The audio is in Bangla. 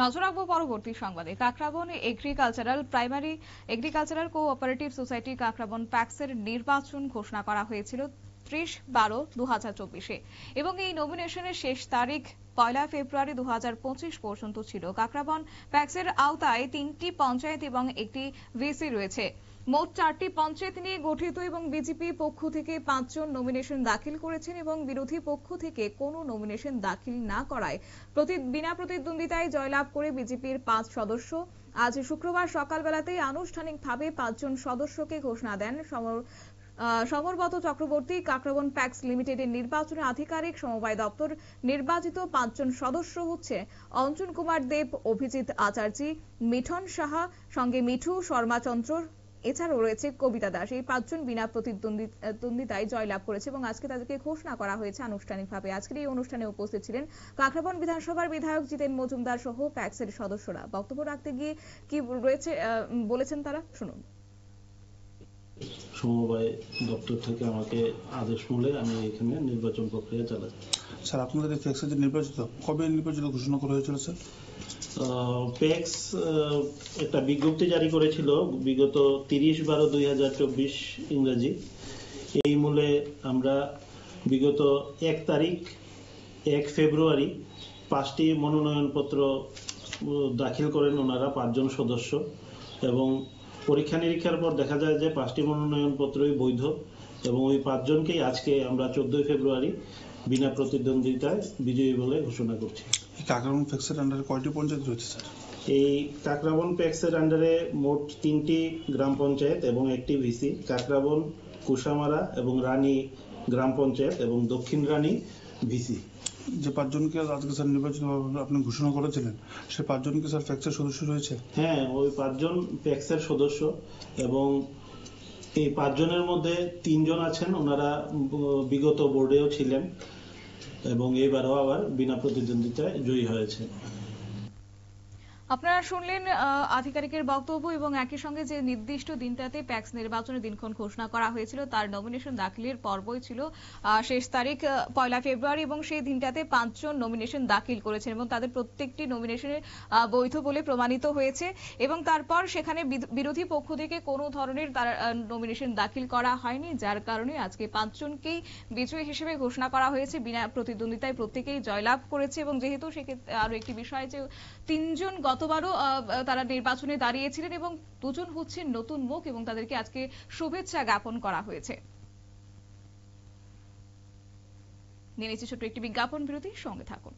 নজর রাখবো পরবর্তী সংবাদে। Kakraban agricultural cooperative society Kakraban প্যাক্সের নির্বাচন ঘোষণা করা হয়েছিল 30/12/2024 এবং এই নমিনেশনের শেষ তারিখ 1 ফেব্রুয়ারি 2025 পর্যন্ত ছিল। কাকরাবন প্যাক্সের আওতায় 3টি পঞ্চায়েত এবং একটি ভিসি রয়েছে। মোট 4টি পঞ্চায়েত নিয়ে গঠিত এবং বিজেপি পক্ষ থেকে 5 জন নমিনেশন দাখিল করেছেন এবং বিরোধী পক্ষ থেকে কোনো নমিনেশন দাখিল না করায় বিনা প্রতিদ্বন্দ্বিতায় জয়লাভ করে বিজেপির 5 সদস্য আজ শুক্রবার সকালবেলাতেই আনুষ্ঠানিকভাবে 5 জন সদস্যকে ঘোষণা দেন সমরবত চক্রবর্তী। কাকরাবন প্যাক্স লিমিটেডের নির্বাচনী আধিকারিক সমবায় দপ্তর নির্বাচিত 5 জন সদস্য হচ্ছে অঞ্জন কুমার দেব, অভিজিৎ আচার্য, মিঠন সাহা, সঙ্গে মিঠু শর্মাচন্দ্র, এছাড়াও রয়েছে কবিতা দাস। এই 5 জন বিনা প্রতিদ্বন্দ্বিতায় জয়লাভ করেছে এবং আজকে তাদেরকে ঘোষণা করা হয়েছে আনুষ্ঠানিকভাবে। আজকের এই অনুষ্ঠানে উপস্থিত ছিলেন কাকরাবন বিধানসভার বিধায়ক জিতেন মজুমদার সহ প্যাক্সের সদস্যরা। বক্তব্য রাখতে গিয়ে কি বলেছেন তারা, শুনুন। সমবায় দপ্তর থেকে আমাকে আদেশ মূলে আমি এখানে নির্বাচন প্রক্রিয়া চালাচ্ছি। স্যার, আপনাদের এই প্যাক্সের যে নির্বাচিত, কবে নির্বাচিত ঘোষণা করা হয়েছিল স্যার? প্যাক্স একটা বিজ্ঞপ্তি জারি করেছিল বিগত 30/12/2024 ইংরেজি। এই মূলে আমরা বিগত 1 ফেব্রুয়ারি 5টি মনোনয়নপত্র দাখিল করেন ওনারা 5 জন সদস্য, এবং পরীক্ষা নিরীক্ষার পর দেখা যায় যে 5টি মনোনয়নপত্রই বৈধ এবং ওই 5 জনকেই আজকে আমরা 14 ফেব্রুয়ারি বিনা প্রতিদ্বন্দ্বিতায় বিজয়ী বলে ঘোষণা করছি। কাকরাবন প্যাক্সের আন্ডারে কয়টি পঞ্চায়েত রয়েছে স্যার? এই কাকরাবন প্যাক্সের আন্ডারে মোট 3টি গ্রাম পঞ্চায়েত এবং একটি ভিসি। কাকরাবন, কুশামারা এবং রানী গ্রাম পঞ্চায়েত এবং দক্ষিণ রানী ভিসি। যে 5 জনকে আজকে স্যার নির্বাচিত আপনি ঘোষণা করেছিলেন, সে 5 জন কি স্যার প্যাক্সের সদস্য রয়েছে? হ্যাঁ, ওই 5 জন প্যাক্সের সদস্য এবং এই 5 জনের মধ্যে 3 জন আছেন ওনারা বিগত বোর্ডেও ছিলেন এবং এবারও আবার বিনা প্রতিদ্বন্দ্বিতায় জয়ী হয়েছে। আপনারা শুনলেন আধিকারিকের বক্তব্য এবং একই সঙ্গে যে নির্দিষ্ট দিনটাতে প্যাক্স নির্বাচনের দিনক্ষণ ঘোষণা করা হয়েছিল তার নমিনেশন দাখিলের পর্বই ছিল শেষ তারিখ 1 ফেব্রুয়ারি এবং সেই দিনটাতে 5 জন নমিনেশন দাখিল করেছেন এবং তাদের প্রত্যেকটি নমিনেশনের বৈধ বলে প্রমাণিত হয়েছে এবং তারপর সেখানে বিরোধী পক্ষ থেকে কোনো ধরনের তার নমিনেশন দাখিল করা হয়নি, যার কারণে আজকে 5 জনকেই বিজয়ী হিসেবে ঘোষণা করা হয়েছে। বিনা প্রতিদ্বন্দ্বিতায় প্রত্যেকেই জয়লাভ করেছে এবং যেহেতু সেক্ষেত্রে আরো একটি বিষয় যে 3 জন গতবারও তারা নির্বাচনে দাঁড়িয়েছিলেন এবং 2 জন হচ্ছে নতুন মুখ এবং তাদেরকে আজকে শুভেচ্ছা জ্ঞাপন করা হয়েছে। নিয়ে নিচ্ছি ছোট্ট একটি বিজ্ঞাপন বিরতি, সঙ্গে থাকুন।